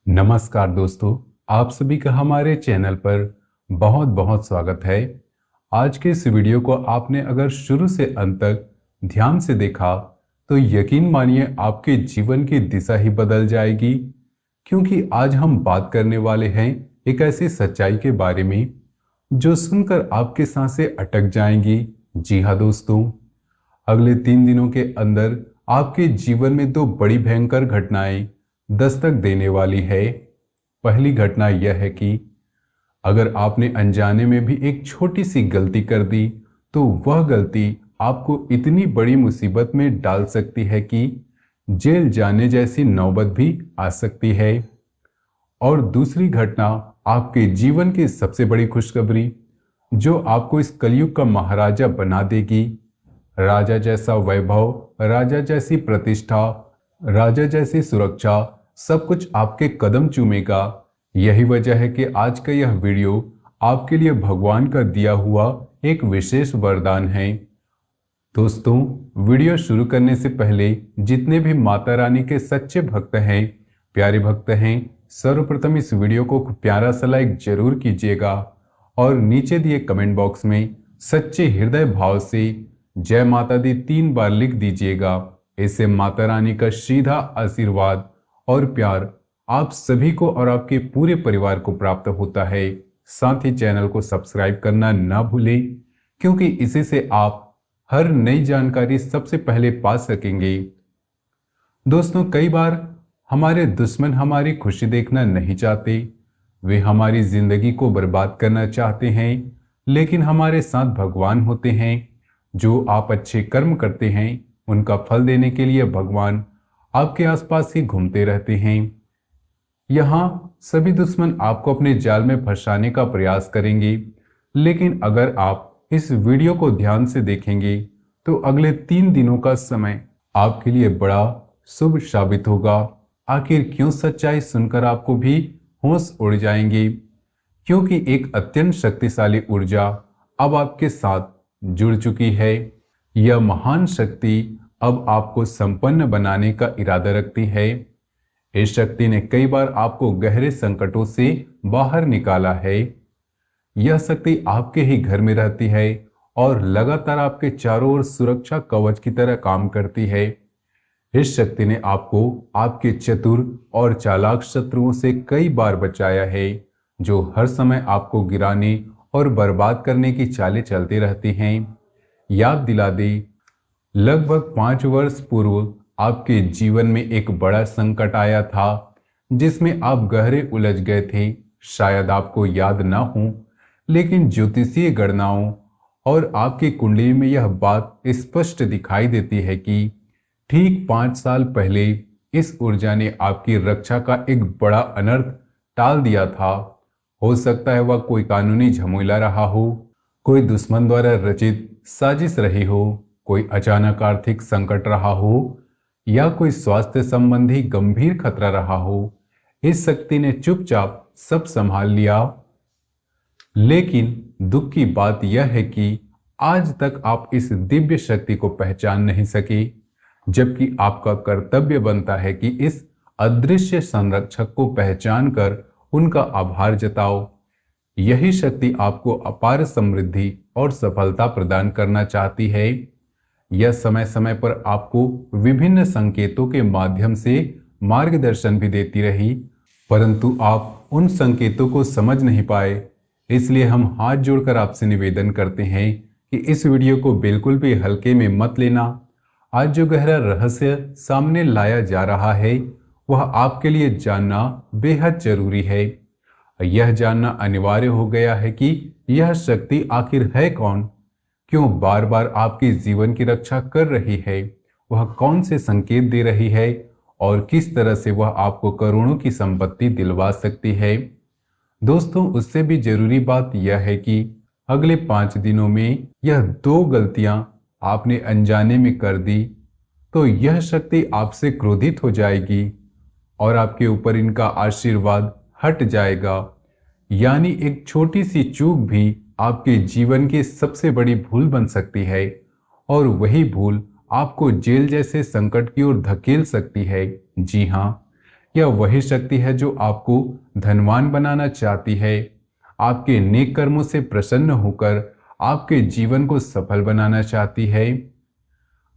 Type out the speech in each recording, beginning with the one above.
नमस्कार दोस्तों, आप सभी का हमारे चैनल पर बहुत बहुत स्वागत है। आज के इस वीडियो को आपने अगर शुरू से अंत तक ध्यान से देखा तो यकीन मानिए आपके जीवन की दिशा ही बदल जाएगी, क्योंकि आज हम बात करने वाले हैं एक ऐसी सच्चाई के बारे में जो सुनकर आपके सांसें अटक जाएंगी। जी हाँ दोस्तों, अगले 3 दिनों के अंदर आपके जीवन में दो बड़ी भयंकर घटनाएं दस्तक देने वाली है। पहली घटना यह है कि अगर आपने अनजाने में भी एक छोटी सी गलती कर दी तो वह गलती आपको इतनी बड़ी मुसीबत में डाल सकती है कि जेल जाने जैसी नौबत भी आ सकती है। और दूसरी घटना आपके जीवन की सबसे बड़ी खुशखबरी, जो आपको इस कलयुग का महाराजा बना देगी। राजा जैसा वैभव, राजा जैसी प्रतिष्ठा, राजा जैसी सुरक्षा, सब कुछ आपके कदम चूमेगा। यही वजह है कि आज का यह वीडियो आपके लिए भगवान का दिया हुआ एक विशेष वरदान है। दोस्तों, वीडियो शुरू करने से पहले जितने भी माता रानी के सच्चे भक्त हैं, प्यारे भक्त हैं, सर्वप्रथम इस वीडियो को प्यारा सा लाइक जरूर कीजिएगा और नीचे दिए कमेंट बॉक्स में सच्चे हृदय भाव से जय माता दी 3 बार लिख दीजिएगा। इससे माता रानी का सीधा आशीर्वाद और प्यार आप सभी को और आपके पूरे परिवार को प्राप्त होता है। साथ ही चैनल को सब्सक्राइब करना ना भूलें, क्योंकि इसी से आप हर नई जानकारी सबसे पहले पा सकेंगे। दोस्तों, कई बार हमारे दुश्मन हमारी खुशी देखना नहीं चाहते, वे हमारी जिंदगी को बर्बाद करना चाहते हैं, लेकिन हमारे साथ भगवान होते हैं। जो आप अच्छे कर्म करते हैं उनका फल देने के लिए भगवान आपके आसपास ही घूमते रहते हैं। यहाँ सभी दुश्मन आपको अपने जाल में फंसाने का प्रयास करेंगे, लेकिन अगर आप इस वीडियो को ध्यान से देखेंगे तो अगले 3 दिनों का समय आपके लिए बड़ा शुभ साबित होगा। आखिर क्यों? सच्चाई सुनकर आपको भी होश उड़ जाएंगे, क्योंकि एक अत्यंत शक्तिशाली ऊर्जा अब आपके साथ जुड़ चुकी है। यह महान शक्ति अब आपको संपन्न बनाने का इरादा रखती है। इस शक्ति ने कई बार आपको गहरे संकटों से बाहर निकाला है। यह शक्ति आपके ही घर में रहती है और लगातार आपके चारों ओर सुरक्षा कवच की तरह काम करती है। इस शक्ति ने आपको आपके चतुर और चालाक शत्रुओं से कई बार बचाया है, जो हर समय आपको गिराने और बर्बाद करने की चालें चलती रहती हैं। याद दिला दे, लगभग 5 वर्ष पूर्व आपके जीवन में एक बड़ा संकट आया था, जिसमें आप गहरे उलझ गए थे। शायद आपको याद ना हो, लेकिन ज्योतिषीय गणनाओं और आपकी कुंडली में यह बात स्पष्ट दिखाई देती है कि ठीक 5 साल पहले इस ऊर्जा ने आपकी रक्षा का एक बड़ा अनर्थ टाल दिया था। हो सकता है वह कोई कानूनी झमेला रहा हो, कोई दुश्मन द्वारा रचित साजिश रही हो, कोई अचानक आर्थिक संकट रहा हो, या कोई स्वास्थ्य संबंधी गंभीर खतरा रहा हो। इस शक्ति ने चुपचाप सब संभाल लिया। लेकिन दुख की बात यह है कि आज तक आप इस दिव्य शक्ति को पहचान नहीं सके, जबकि आपका कर्तव्य बनता है कि इस अदृश्य संरक्षक को पहचान कर उनका आभार जताओ। यही शक्ति आपको अपार समृद्धि और सफलता प्रदान करना चाहती है। यह समय समय पर आपको विभिन्न संकेतों के माध्यम से मार्गदर्शन भी देती रही, परंतु आप उन संकेतों को समझ नहीं पाए। इसलिए हम हाथ जोड़कर आपसे निवेदन करते हैं कि इस वीडियो को बिल्कुल भी हल्के में मत लेना। आज जो गहरा रहस्य सामने लाया जा रहा है वह आपके लिए जानना बेहद जरूरी है। यह जानना अनिवार्य हो गया है कि यह शक्ति आखिर है कौन, क्यों बार बार आपके जीवन की रक्षा कर रही है, वह कौन से संकेत दे रही है और किस तरह से वह आपको करोड़ों की संपत्ति दिलवा सकती है। दोस्तों, उससे भी जरूरी बात यह है कि अगले 5 दिनों में यह 2 गलतियां आपने अनजाने में कर दी तो यह शक्ति आपसे क्रोधित हो जाएगी और आपके ऊपर इनका आशीर्वाद हट जाएगा। यानी एक छोटी सी चूक भी आपके जीवन की सबसे बड़ी भूल बन सकती है और वही भूल आपको जेल जैसे संकट की ओर धकेल सकती है। जी हाँ, यह वही शक्ति है जो आपको धनवान बनाना चाहती है, आपके नेक कर्मों से प्रसन्न होकर आपके जीवन को सफल बनाना चाहती है।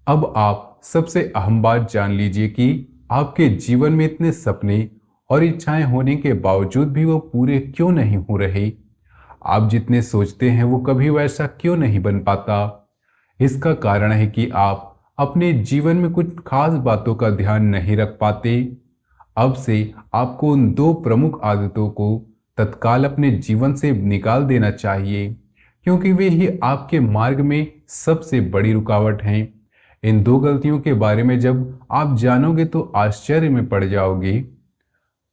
अब आप सबसे अहम बात जान लीजिए कि आपके जीवन में इतने सपने और इच्छाएं होने के बावजूद भी वो पूरे क्यों नहीं हो रहे। आप जितने सोचते हैं वो कभी वैसा क्यों नहीं बन पाता। इसका कारण है कि आप अपने जीवन में कुछ खास बातों का ध्यान नहीं रख पाते। अब से आपको उन दो प्रमुख आदतों को तत्काल अपने जीवन से निकाल देना चाहिए, क्योंकि वे ही आपके मार्ग में सबसे बड़ी रुकावट हैं। इन दो गलतियों के बारे में जब आप जानोगे तो आश्चर्य में पड़ जाओगे।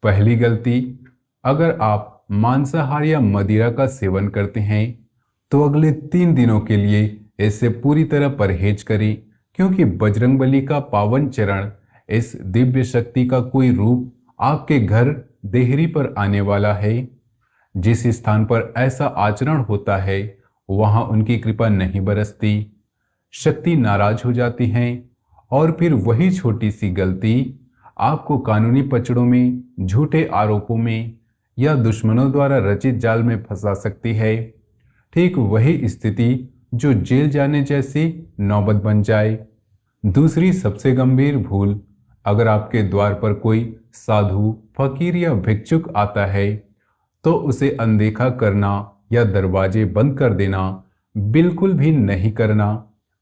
पहली गलती, अगर आप मांसाहार या मदिरा का सेवन करते हैं तो अगले 3 दिनों के लिए इससे पूरी तरह परहेज करें, क्योंकि बजरंगबली का पावन चरण, इस दिव्य शक्ति का कोई रूप आपके घर देहरी पर आने वाला है। जिस स्थान पर ऐसा आचरण होता है वहां उनकी कृपा नहीं बरसती, शक्ति नाराज हो जाती हैं और फिर वही छोटी सी गलती आपको कानूनी पचड़ों में, झूठे आरोपों में या दुश्मनों द्वारा रचित जाल में फंसा सकती है। ठीक वही स्थिति जो जेल जाने जैसी नौबत बन जाए। दूसरी सबसे गंभीर भूल, अगर आपके द्वार पर कोई साधु, फकीर या भिक्षुक आता है तो उसे अनदेखा करना या दरवाजे बंद कर देना बिल्कुल भी नहीं करना।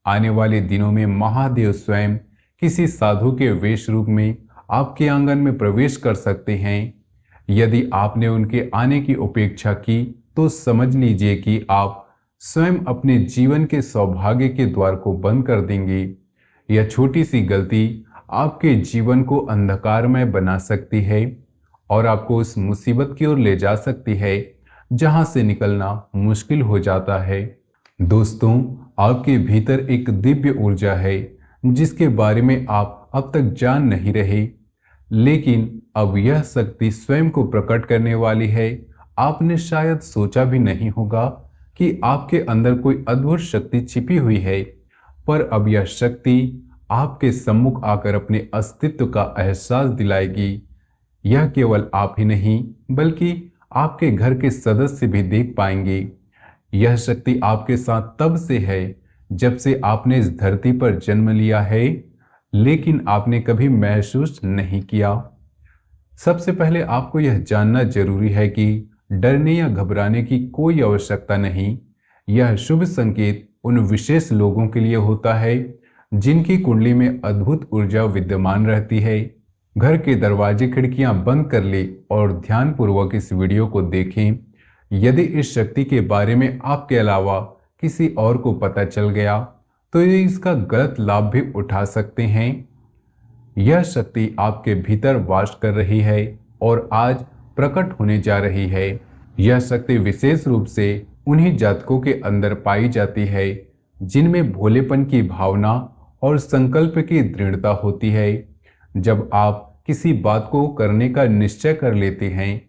आने वाले दिनों में महादेव स्वयं किसी साधु के वेश रूप में आपके आंगन में प्रवेश कर सकते हैं। यदि आपने उनके आने की उपेक्षा की तो समझ लीजिए कि आप स्वयं अपने जीवन के सौभाग्य के द्वार को बंद कर देंगे। यह छोटी सी गलती आपके जीवन को अंधकारमय बना सकती है और आपको उस मुसीबत की ओर ले जा सकती है जहां से निकलना मुश्किल हो जाता है। दोस्तों, आपके भीतर एक दिव्य ऊर्जा है जिसके बारे में आप अब तक जान नहीं रहे, लेकिन अब यह शक्ति स्वयं को प्रकट करने वाली है। आपने शायद सोचा भी नहीं होगा कि आपके अंदर कोई अद्भुत शक्ति छिपी हुई है, पर अब यह शक्ति आपके सम्मुख आकर अपने अस्तित्व का एहसास दिलाएगी। यह केवल आप ही नहीं बल्कि आपके घर के सदस्य भी देख पाएंगे। यह शक्ति आपके साथ तब से है जब से आपने इस धरती पर जन्म लिया है, लेकिन आपने कभी महसूस नहीं किया। सबसे पहले आपको यह जानना जरूरी है कि डरने या घबराने की कोई आवश्यकता नहीं। यह शुभ संकेत उन विशेष लोगों के लिए होता है जिनकी कुंडली में अद्भुत ऊर्जा विद्यमान रहती है। घर के दरवाजे खिड़कियां बंद कर ले और ध्यानपूर्वक इस वीडियो को देखें। यदि इस शक्ति के बारे में आपके अलावा किसी और को पता चल गया तो ये इसका गलत लाभ भी उठा सकते हैं। यह शक्ति आपके भीतर वास कर रही है और आज प्रकट होने जा रही है। यह शक्ति विशेष रूप से उन्हीं जातकों के अंदर पाई जाती है जिनमें भोलेपन की भावना और संकल्प की दृढ़ता होती है। जब आप किसी बात को करने का निश्चय कर लेते हैं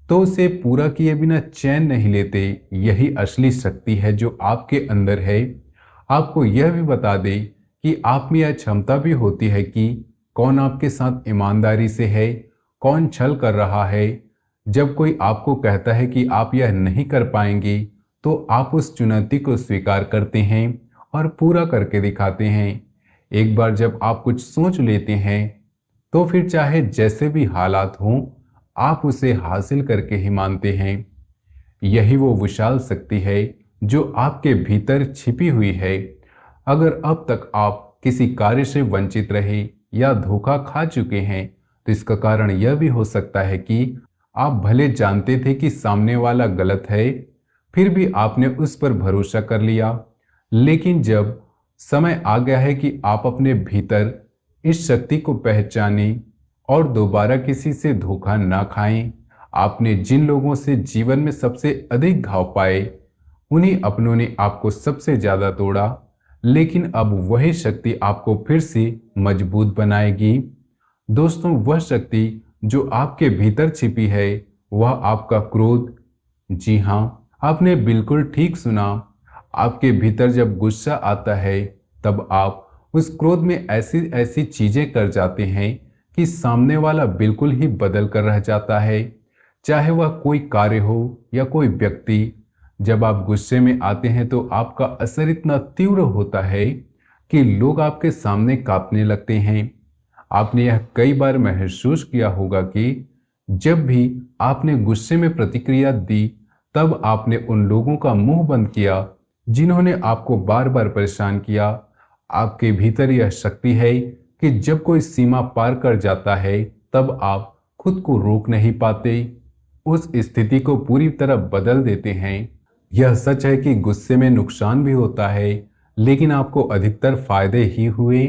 तो उसे पूरा किए बिना चैन नहीं लेते। यही असली शक्ति है जो आपके अंदर है। आपको यह भी बता दें कि आप में यह क्षमता भी होती है कि कौन आपके साथ ईमानदारी से है, कौन छल कर रहा है। जब कोई आपको कहता है कि आप यह नहीं कर पाएंगे तो आप उस चुनौती को स्वीकार करते हैं और पूरा करके दिखाते हैं। एक बार जब आप कुछ सोच लेते हैं तो फिर चाहे जैसे भी हालात हों आप उसे हासिल करके ही मानते हैं। यही वो विशाल शक्ति है जो आपके भीतर छिपी हुई है। अगर अब तक आप किसी कार्य से वंचित रहे या धोखा खा चुके हैं तो इसका कारण यह भी हो सकता है कि आप भले जानते थे कि सामने वाला गलत है, फिर भी आपने उस पर भरोसा कर लिया। लेकिन जब समय आ गया है कि आप अपने भीतर इस शक्ति को पहचानें और दोबारा किसी से धोखा ना खाएं। आपने जिन लोगों से जीवन में सबसे अधिक घाव पाए उन्हीं अपनों ने आपको सबसे ज्यादा तोड़ा, लेकिन अब वही शक्ति आपको फिर से मजबूत बनाएगी। दोस्तों, वह शक्ति जो आपके भीतर छिपी है वह आपका क्रोध। जी हाँ, आपने बिल्कुल ठीक सुना। आपके भीतर जब गुस्सा आता है तब आप उस क्रोध में ऐसी ऐसी चीजें कर जाते हैं कि सामने वाला बिल्कुल ही बदल कर रह जाता है। चाहे वह कोई कार्य हो या कोई व्यक्ति, जब आप गुस्से में आते हैं तो आपका असर इतना तीव्र होता है कि लोग आपके सामने कांपने लगते हैं। आपने यह कई बार महसूस किया होगा कि जब भी आपने गुस्से में प्रतिक्रिया दी, तब आपने उन लोगों का मुंह बंद किया जिन्होंने आपको बार बार परेशान किया। आपके भीतर यह शक्ति है कि जब कोई सीमा पार कर जाता है, तब आप खुद को रोक नहीं पाते, उस स्थिति को पूरी तरह बदल देते हैं। यह सच है कि गुस्से में नुकसान भी होता है, लेकिन आपको अधिकतर फायदे ही हुए।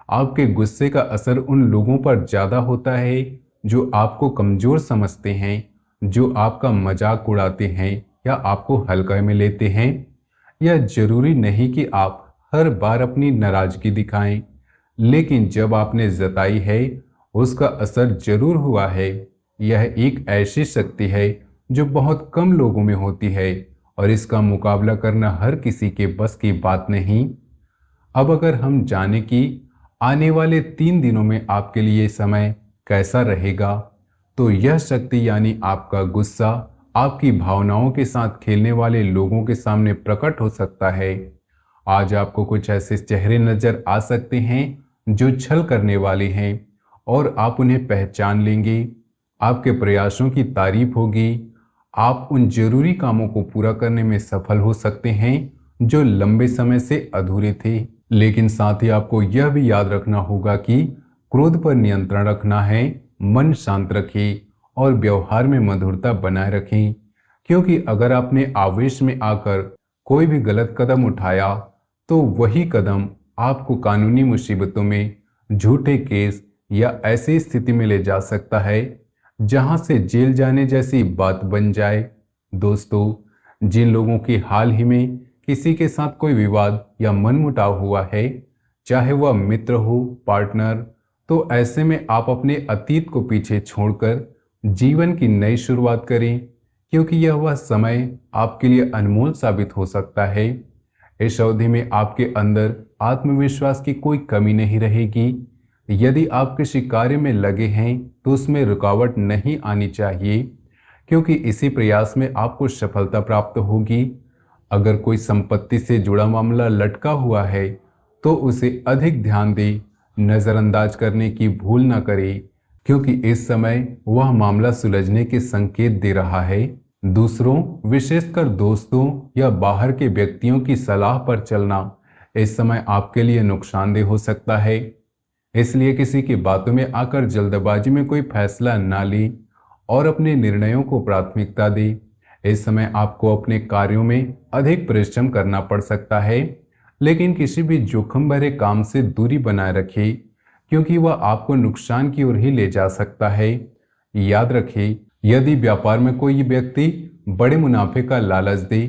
आपके गुस्से का असर उन लोगों पर ज्यादा होता है जो आपको कमजोर समझते हैं, जो आपका मजाक उड़ाते हैं या आपको हल्का में लेते हैं। यह जरूरी नहीं कि आप हर बार अपनी नाराजगी दिखाएं, लेकिन जब आपने जताई है, उसका असर जरूर हुआ है। यह एक ऐसी शक्ति है जो बहुत कम लोगों में होती है और इसका मुकाबला करना हर किसी के बस की बात नहीं। अब अगर हम जाने कि आने वाले 3 दिनों में आपके लिए समय कैसा रहेगा, तो यह शक्ति यानी आपका गुस्सा आपकी भावनाओं के साथ खेलने वाले लोगों के सामने प्रकट हो सकता है। आज आपको कुछ ऐसे चेहरे नजर आ सकते हैं जो छल करने वाले हैं और आप उन्हें पहचान लेंगे। आपके प्रयासों की तारीफ होगी। आप उन जरूरी कामों को पूरा करने में सफल हो सकते हैं जो लंबे समय से अधूरे थे। लेकिन साथ ही आपको यह भी याद रखना होगा कि क्रोध पर नियंत्रण रखना है, मन शांत रखें और व्यवहार में मधुरता बनाए रखें, क्योंकि अगर आपने आवेश में आकर कोई भी गलत कदम उठाया, तो वही कदम आपको कानूनी मुसीबतों में, झूठे केस या ऐसी स्थिति में ले जा सकता है जहां से जेल जाने जैसी बात बन जाए। दोस्तों, जिन लोगों की हाल ही में किसी के साथ कोई विवाद या मनमुटाव हुआ है, चाहे वह मित्र हो, पार्टनर, तो ऐसे में आप अपने अतीत को पीछे छोड़कर जीवन की नई शुरुआत करें, क्योंकि यह वह समय आपके लिए अनमोल साबित हो सकता है। इस अवधि में आपके अंदर आत्मविश्वास की कोई कमी नहीं रहेगी। यदि आप किसी कार्य में लगे हैं तो उसमें रुकावट नहीं आनी चाहिए, क्योंकि इसी प्रयास में आपको सफलता प्राप्त होगी। अगर कोई संपत्ति से जुड़ा मामला लटका हुआ है तो उसे अधिक ध्यान दें, नजरअंदाज करने की भूल न करें, क्योंकि इस समय वह मामला सुलझने के संकेत दे रहा है। दूसरों, विशेषकर दोस्तों या बाहर के व्यक्तियों की सलाह पर चलना इस समय आपके लिए नुकसानदेह हो सकता है। इसलिए किसी की बातों में आकर जल्दबाजी में कोई फैसला ना लें और अपने निर्णयों को प्राथमिकता दें। इस समय आपको अपने कार्यों में अधिक परिश्रम करना पड़ सकता है, लेकिन किसी भी जोखिम भरे काम से दूरी बनाए रखें, क्योंकि वह आपको नुकसान की ओर ही ले जा सकता है। याद रखें, यदि व्यापार में कोई व्यक्ति बड़े मुनाफे का लालच दे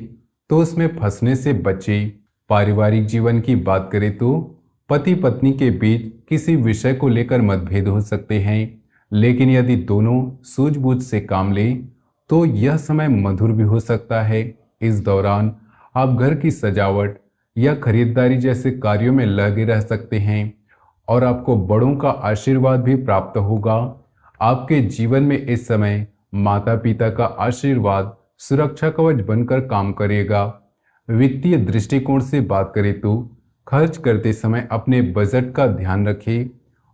तो उसमें फंसने से बचे। पारिवारिक जीवन की बात करें तो पति पत्नी के बीच किसी विषय को लेकर मतभेद हो सकते हैं, लेकिन यदि दोनों सूझबूझ से काम लें तो यह समय मधुर भी हो सकता है। इस दौरान आप घर की सजावट या खरीदारी जैसे कार्यों में लगे रह सकते हैं और आपको बड़ों का आशीर्वाद भी प्राप्त होगा। आपके जीवन में इस समय माता पिता का आशीर्वाद सुरक्षा कवच बनकर काम करेगा। वित्तीय दृष्टिकोण से बात करें तो खर्च करते समय अपने बजट का ध्यान रखें,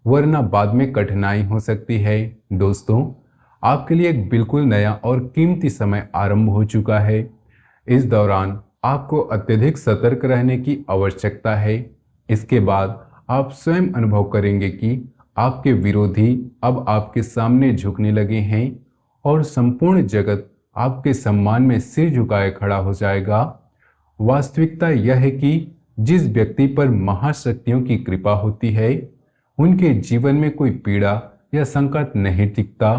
वरना बाद में कठिनाई हो सकती है। दोस्तों, आपके लिए एक बिल्कुल नया और कीमती समय आरंभ हो चुका है। इस दौरान आपको अत्यधिक सतर्क रहने की आवश्यकता है। इसके बाद आप स्वयं अनुभव करेंगे कि आपके विरोधी अब आपके सामने झुकने लगे हैं और संपूर्ण जगत आपके सम्मान में सिर झुकाए खड़ा हो जाएगा। वास्तविकता यह है कि जिस व्यक्ति पर महाशक्तियों की कृपा होती है, उनके जीवन में कोई पीड़ा या संकट नहीं टिकता।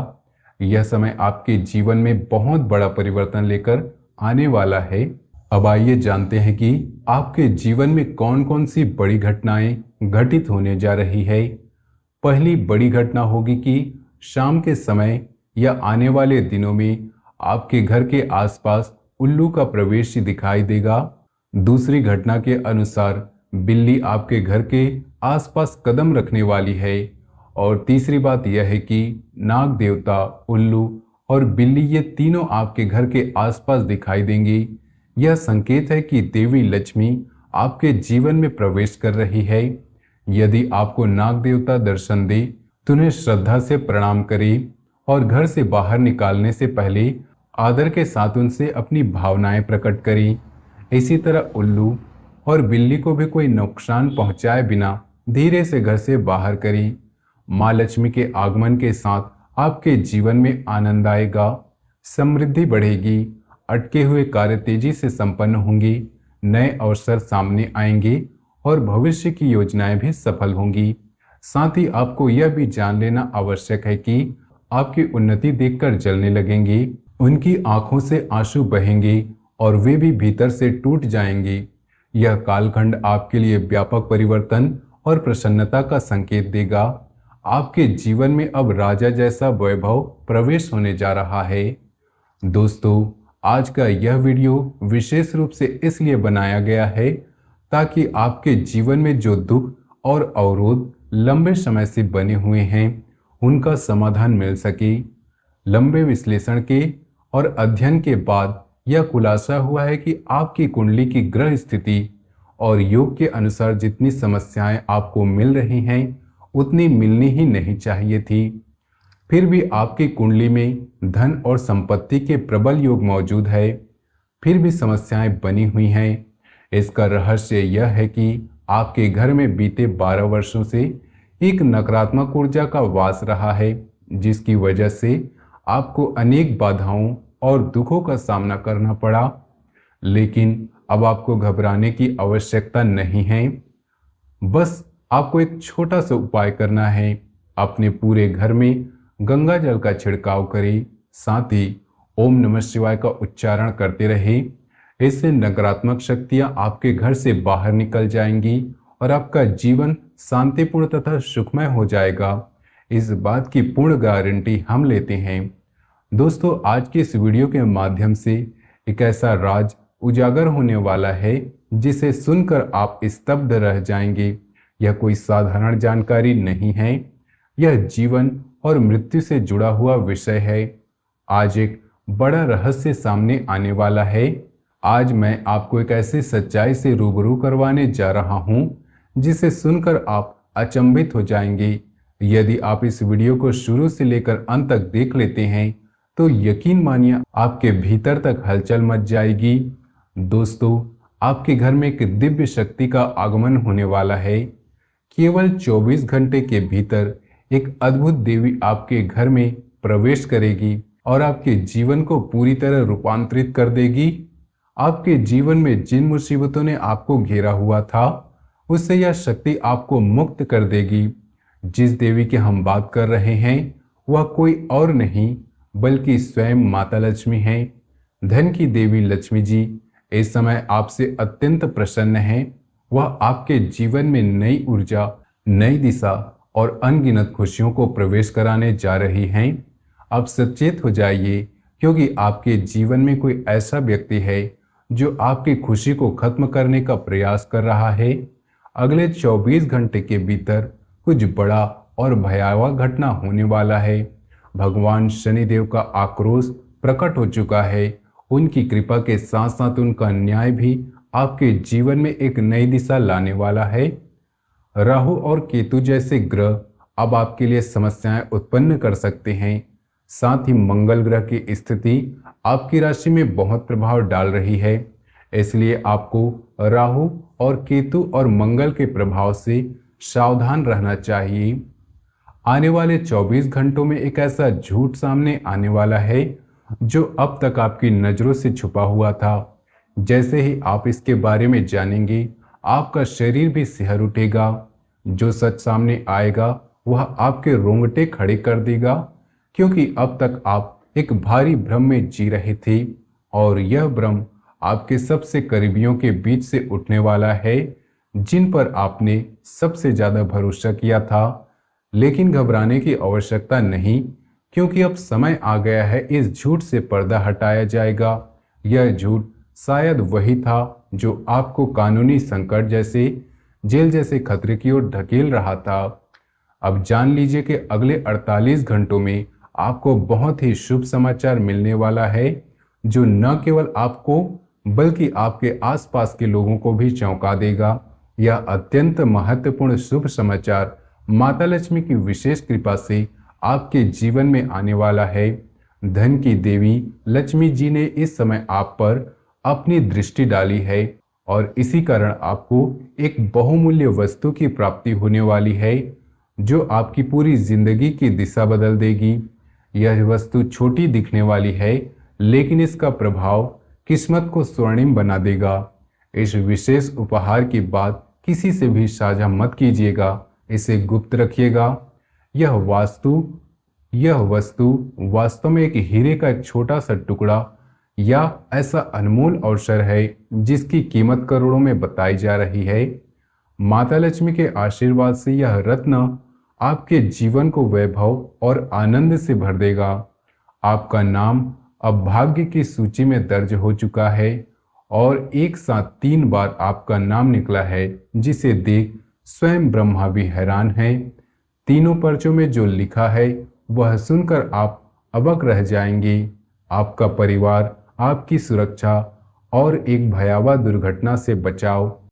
यह समय आपके जीवन में बहुत बड़ा परिवर्तन लेकर आने वाला है। अब आइए जानते हैं कि आपके जीवन में कौन कौन सी बड़ी घटनाएं घटित होने जा रही है। पहली बड़ी घटना होगी कि शाम के समय या आने वाले दिनों में आपके घर के आसपास उल्लू का प्रवेश दिखाई देगा। दूसरी घटना के अनुसार बिल्ली आपके घर के आसपास कदम रखने वाली है और तीसरी बात यह है कि नाग देवता, उल्लू और बिल्ली ये तीनों आपके घर के आसपास दिखाई देंगी। यह संकेत है कि देवी लक्ष्मी आपके जीवन में प्रवेश कर रही है। यदि आपको नाग देवता दर्शन दे तो उन्हें श्रद्धा से प्रणाम करें और घर से बाहर निकालने से पहले आदर के साथ उनसे अपनी भावनाएं प्रकट करें। इसी तरह उल्लू और बिल्ली को भी कोई नुकसान पहुंचाए बिना धीरे से घर से बाहर करें। माँ लक्ष्मी के आगमन के साथ आपके जीवन में आनंद आएगा, समृद्धि बढ़ेगी, अटके हुए कार्य तेजी से संपन्न होंगे, नए अवसर सामने आएंगे और भविष्य की योजनाएं भी सफल होंगी। साथ ही आपको यह भी जान लेना आवश्यक है कि आपकी उन्नति देखकर जलने लगेंगे, उनकी आंखों से आंसू बहेंगे और वे भी भीतर से टूट जाएंगे। यह कालखंड आपके लिए व्यापक परिवर्तन और प्रसन्नता का संकेत देगा। आपके जीवन में अब राजा जैसा वैभव प्रवेश होने जा रहा है। दोस्तों, आज का यह वीडियो विशेष रूप से इसलिए बनाया गया है ताकि आपके जीवन में जो दुख और अवरोध लंबे समय से बने हुए हैं उनका समाधान मिल सके। लंबे विश्लेषण के और अध्ययन के बाद यह खुलासा हुआ है कि आपकी कुंडली की ग्रह स्थिति और योग के अनुसार जितनी समस्याएं आपको मिल रही हैं उतनी मिलनी ही नहीं चाहिए थी। फिर भी आपकी कुंडली में धन और संपत्ति के प्रबल योग मौजूद है, फिर भी समस्याएं बनी हुई हैं। इसका रहस्य यह है कि आपके घर में बीते 12 वर्षों से एक नकारात्मक ऊर्जा का वास रहा है, जिसकी वजह से आपको अनेक बाधाओं और दुखों का सामना करना पड़ा। लेकिन अब आपको घबराने की आवश्यकता नहीं है। बस आपको एक छोटा सा उपाय करना है। अपने पूरे घर में गंगा जल का छिड़काव करें, साथ ही ओम नमः शिवाय का उच्चारण करते रहें। इससे नकारात्मक शक्तियां आपके घर से बाहर निकल जाएंगी और आपका जीवन शांतिपूर्ण तथा सुखमय हो जाएगा। इस बात की पूर्ण गारंटी हम लेते हैं। दोस्तों, आज की इस वीडियो के माध्यम से एक ऐसा राज उजागर होने वाला है जिसे सुनकर आप स्तब्ध रह जाएंगे। यह कोई साधारण जानकारी नहीं है, यह जीवन और मृत्यु से जुड़ा हुआ विषय है। आज एक बड़ा रहस्य सामने आने वाला है। आज मैं आपको एक ऐसी सच्चाई से रूबरू करवाने जा रहा हूं जिसे सुनकर आप अचंभित हो जाएंगे। यदि आप इस वीडियो को शुरू से लेकर अंत तक देख लेते हैं तो यकीन मानिए आपके भीतर तक हलचल मच जाएगी। दोस्तों, आपके घर में एक दिव्य शक्ति का आगमन होने वाला है। केवल 24 घंटे के भीतर एक अद्भुत देवी आपके घर में प्रवेश करेगी और आपके जीवन को पूरी तरह रूपांतरित कर देगी। आपके जीवन में जिन मुसीबतों ने आपको घेरा हुआ था उससे यह शक्ति आपको मुक्त कर देगी। जिस देवी की हम बात कर रहे हैं वह कोई और नहीं बल्कि स्वयं माता लक्ष्मी है। धन की देवी लक्ष्मी जी इस समय आपसे अत्यंत प्रसन्न है। वह आपके जीवन में नई ऊर्जा, नई दिशा और अनगिनत खुशियों को प्रवेश कराने जा रही हैं। अब सचेत हो जाइए, क्योंकि आपके जीवन में कोई ऐसा व्यक्ति है जो आपकी खुशी को खत्म करने का प्रयास कर रहा है। अगले 24 घंटे के भीतर कुछ बड़ा और भयावह घटना होने वाला है। भगवान शनिदेव का आक्रोश प्रकट हो चुका है। उनकी कृपा के साथ साथ उनका न्याय भी आपके जीवन में एक नई दिशा लाने वाला है। राहु और केतु जैसे ग्रह अब आपके लिए समस्याएं उत्पन्न कर सकते हैं। साथ ही मंगल ग्रह की स्थिति आपकी राशि में बहुत प्रभाव डाल रही है। इसलिए आपको राहु और केतु और मंगल के प्रभाव से सावधान रहना चाहिए। आने वाले 24 घंटों में एक ऐसा झूठ सामने आने वाला है जो अब तक आपकी नजरों से छुपा हुआ था। जैसे ही आप इसके बारे में जानेंगे, आपका शरीर भी सिहर उठेगा। जो सच सामने आएगा वह आपके रोंगटे खड़े कर देगा, क्योंकि अब तक आप एक भारी भ्रम में जी रहे थे और यह भ्रम आपके सबसे करीबियों के बीच से उठने वाला है, जिन पर आपने सबसे ज्यादा भरोसा किया था। लेकिन घबराने की आवश्यकता नहीं, क्योंकि अब समय आ गया है इस झूठ से पर्दा हटाया जाएगा। यह झूठ शायद वही था जो आपको कानूनी संकट जैसे, जेल जैसे खतरे की ओर धकेल रहा था। अब जान लीजिए कि अगले 48 घंटों में आपको बहुत ही शुभ समाचार मिलने वाला है, जो न केवल आपको बल्कि आपके आसपास के लोगों को भी चौंका देगा। यह अत्यंत महत्वपूर्ण शुभ समाचार माता लक्ष्मी की विशेष कृपा से आपके जीवन में आने वाला है। धन की देवी लक्ष्मी जी ने इस समय आप पर अपनी दृष्टि डाली है और इसी कारण आपको एक बहुमूल्य वस्तु की प्राप्ति होने वाली है, जो आपकी पूरी जिंदगी की दिशा बदल देगी। यह वस्तु छोटी दिखने वाली है, लेकिन इसका प्रभाव किस्मत को स्वर्णिम बना देगा। इस विशेष उपहार की बात किसी से भी साझा मत कीजिएगा, इसे गुप्त रखिएगा। यह वस्तु वास्तव में एक हीरे का एक छोटा सा टुकड़ा या ऐसा अनमोल अवसर है जिसकी कीमत करोड़ों में बताई जा रही है। माता लक्ष्मी के आशीर्वाद से यह रत्न आपके जीवन को वैभव और आनंद से भर देगा। आपका नाम अब भाग्य की सूची में दर्ज हो चुका है और एक साथ 3 बार आपका नाम निकला है, जिसे देख स्वयं ब्रह्मा भी हैरान है। तीनों पर्चों में जो लिखा है वह सुनकर आप अबक रह जाएंगे। आपका परिवार, आपकी सुरक्षा और एक भयावह दुर्घटना से बचाव